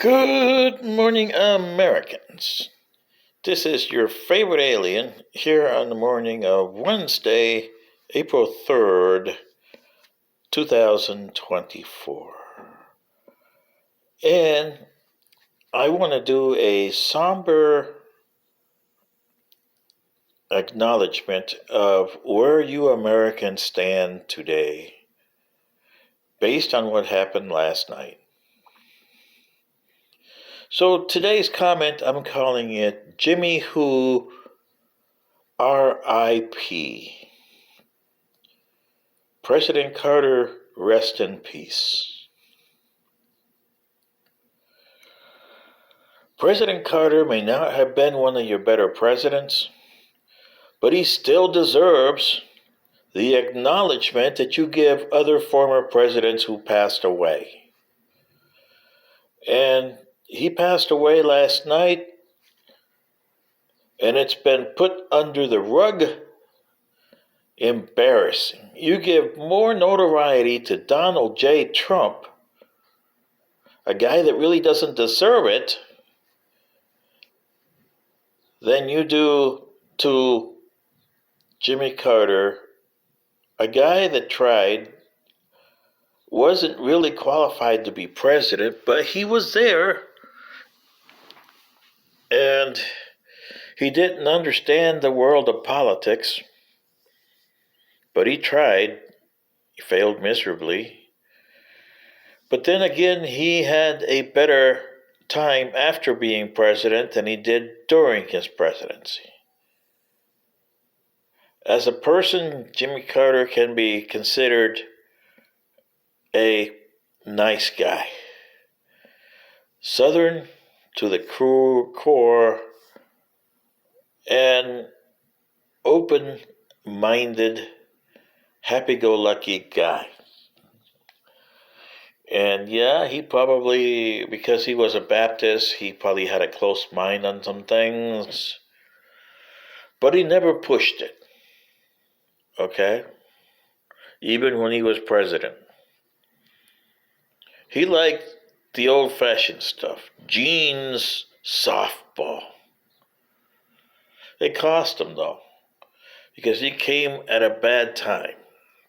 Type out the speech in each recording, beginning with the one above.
Good morning, Americans. This is your favorite alien here on the morning of Wednesday, April 3rd, 2024. And I want to do a somber acknowledgement of where you Americans stand today based on what happened last night. So today's comment, I'm calling it Jimmy Who R.I.P. President Carter, rest in peace. President Carter may not have been one of your better presidents, but he still deserves the acknowledgement that you give other former presidents who passed away. And he passed away last night, and it's been put under the rug. Embarrassing. You give more notoriety to Donald J. Trump, a guy that really doesn't deserve it, than you do to Jimmy Carter, a guy that tried, wasn't really qualified to be president, but he was there, and he didn't understand the world of politics, but he tried. He failed miserably. But then again, he had a better time after being president than he did during his presidency. As a person, Jimmy Carter can be considered a nice guy. Southern to the core and open-minded, happy-go-lucky guy. And yeah, he probably, because he was a Baptist, he probably had a close mind on some things, but he never pushed it. Okay? Even when he was president. He liked the old-fashioned stuff. Jeans, softball. It cost him, though, because he came at a bad time,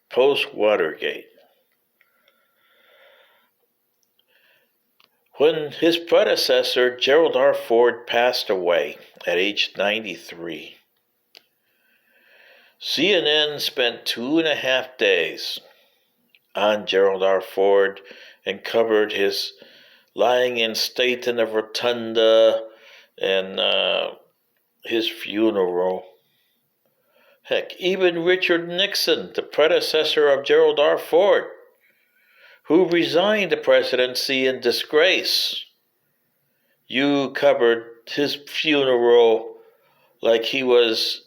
post-Watergate. When his predecessor, Gerald R. Ford, passed away at age 93, CNN spent 2.5 days on Gerald R. Ford and covered his lying in state in the rotunda and his funeral. Heck, even Richard Nixon, the predecessor of Gerald R. Ford, who resigned the presidency in disgrace, you covered his funeral like he was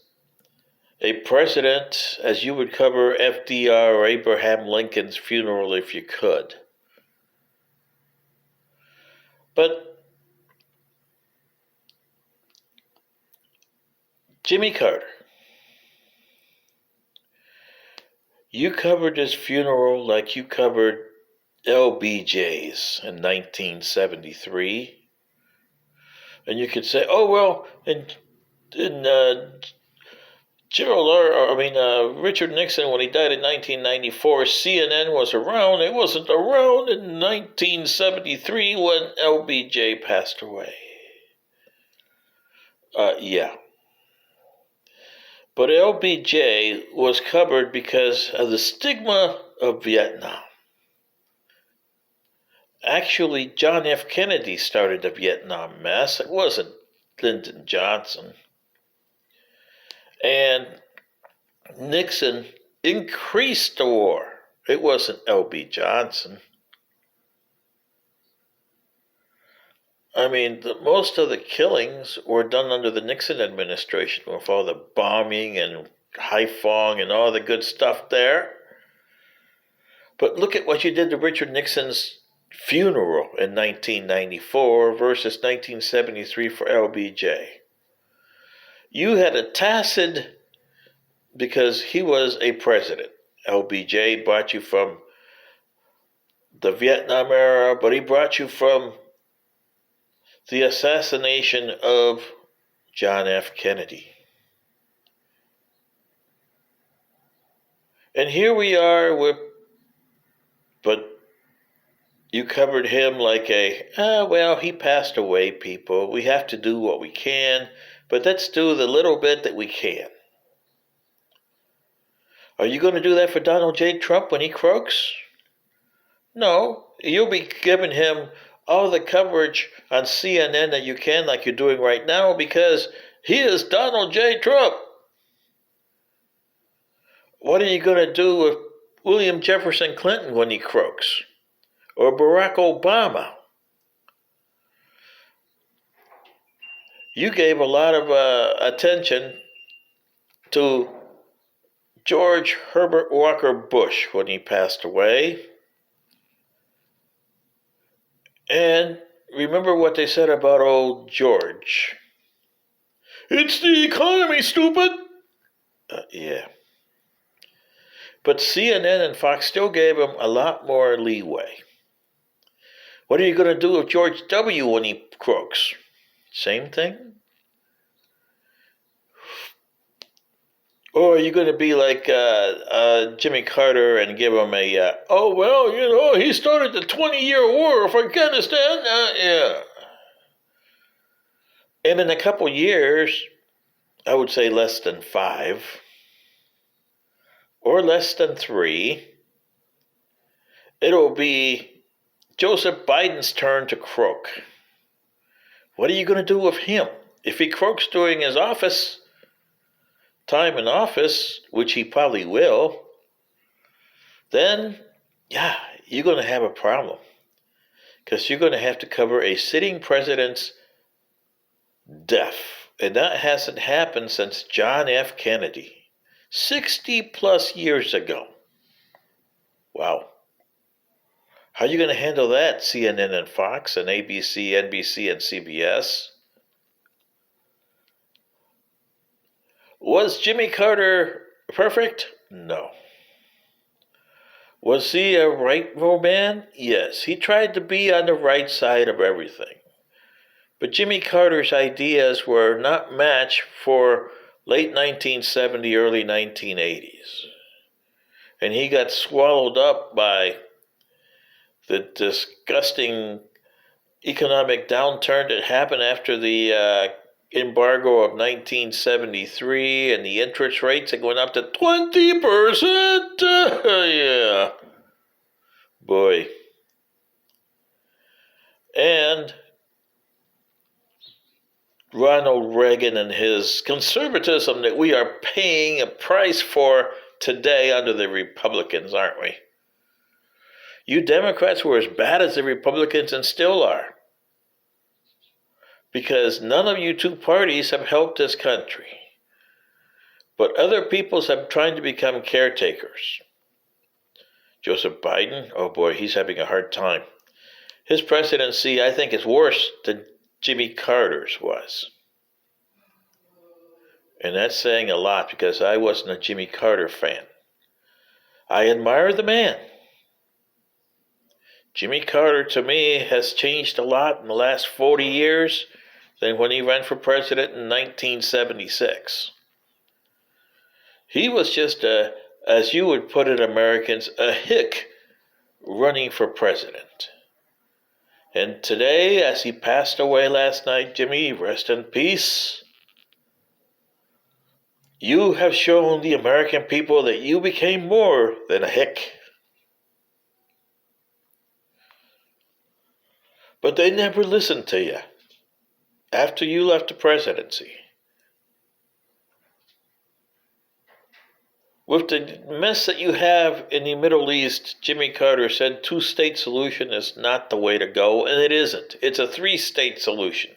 a president, as you would cover FDR or Abraham Lincoln's funeral if you could. But Jimmy Carter, you covered his funeral like you covered LBJ's in 1973. And you could say, oh, well, Richard Nixon, when he died in 1994, CNN was around. It wasn't around in 1973 when LBJ passed away. Yeah. But LBJ was covered because of the stigma of Vietnam. Actually, John F. Kennedy started the Vietnam mess. It wasn't Lyndon Johnson. And Nixon increased the war. It wasn't L.B. Johnson. I mean, most of the killings were done under the Nixon administration with all the bombing and Haiphong and all the good stuff there. But look at what you did to Richard Nixon's funeral in 1994 versus 1973 for LBJ. You had a tacit, because he was a president. LBJ brought you from the Vietnam era, but he brought you from the assassination of John F. Kennedy. And here we are but you covered him like well, he passed away, people. We have to do what we can, but let's do the little bit that we can. Are you going to do that for Donald J. Trump when he croaks? No, you'll be giving him all the coverage on CNN that you can, like you're doing right now, because he is Donald J. Trump. What are you going to do with William Jefferson Clinton when he croaks? Or Barack Obama? You gave a lot of attention to George Herbert Walker Bush when he passed away. And remember what they said about old George. It's the economy, stupid! Yeah. But CNN and Fox still gave him a lot more leeway. What are you going to do with George W. when he croaks? Same thing? Or are you going to be like Jimmy Carter and give him he started the 20-year war for Afghanistan? Yeah. And in a couple years, I would say less than 5, or less than 3, it'll be Joseph Biden's turn to croak. What are you going to do with him? If he croaks during his time in office, which he probably will, then, you're going to have a problem. Because you're going to have to cover a sitting president's death. And that hasn't happened since John F. Kennedy, 60 plus years ago. Wow. How are you going to handle that, CNN and Fox and ABC, NBC, and CBS? Was Jimmy Carter perfect? No. Was he a rightful man? Yes. He tried to be on the right side of everything. But Jimmy Carter's ideas were not matched for late 1970, early 1980s. And he got swallowed up by the disgusting economic downturn that happened after the embargo of 1973, and the interest rates are going up to 20%. Yeah. Boy. And Ronald Reagan and his conservatism that we are paying a price for today under the Republicans, aren't we? You Democrats were as bad as the Republicans and still are. Because none of you two parties have helped this country. But other peoples have tried to become caretakers. Joseph Biden, oh boy, he's having a hard time. His presidency, I think, is worse than Jimmy Carter's was. And that's saying a lot because I wasn't a Jimmy Carter fan. I admire the man. Jimmy Carter, to me, has changed a lot in the last 40 years than when he ran for president in 1976. He was just as you would put it, Americans, a hick running for president. And today, as he passed away last night, Jimmy, rest in peace, you have shown the American people that you became more than a hick. But they never listened to you after you left the presidency. With the mess that you have in the Middle East, Jimmy Carter said 2-state solution is not the way to go, and it isn't. It's a 3-state solution.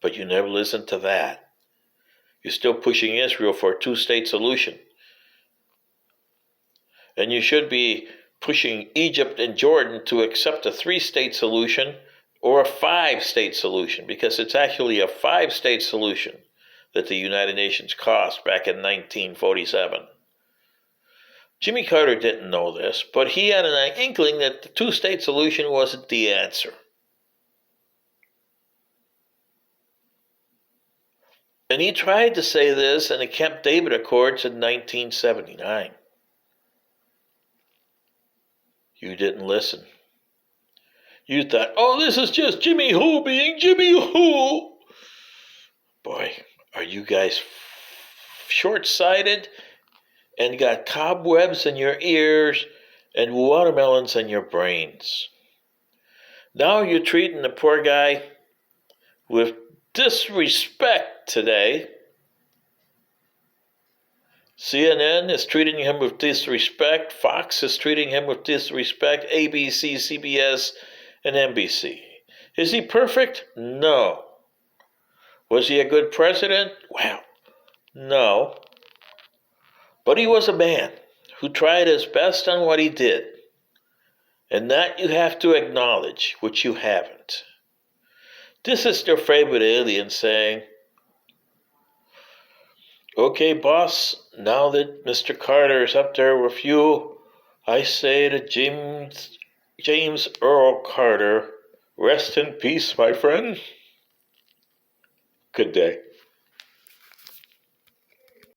But you never listened to that. You're still pushing Israel for a 2-state solution. And you should be pushing Egypt and Jordan to accept a 3-state solution or a 5-state solution, because it's actually a 5-state solution that the United Nations cost back in 1947. Jimmy Carter didn't know this, but he had an inkling that the 2-state solution wasn't the answer. And he tried to say this in the Camp David Accords in 1979. You didn't listen. You thought, oh, this is just Jimmy Who being Jimmy Who. Boy, are you guys short-sighted and got cobwebs in your ears and watermelons in your brains. Now you're treating the poor guy with disrespect today. CNN is treating him with disrespect. Fox is treating him with disrespect. ABC, CBS, and NBC. Is he perfect? No. Was he a good president? Well, no. But he was a man who tried his best on what he did. And that you have to acknowledge, which you haven't. This is their favorite alien saying, okay, boss, now that Mr. Carter is up there with you, I say to James Earl Carter, rest in peace, my friend. Good day.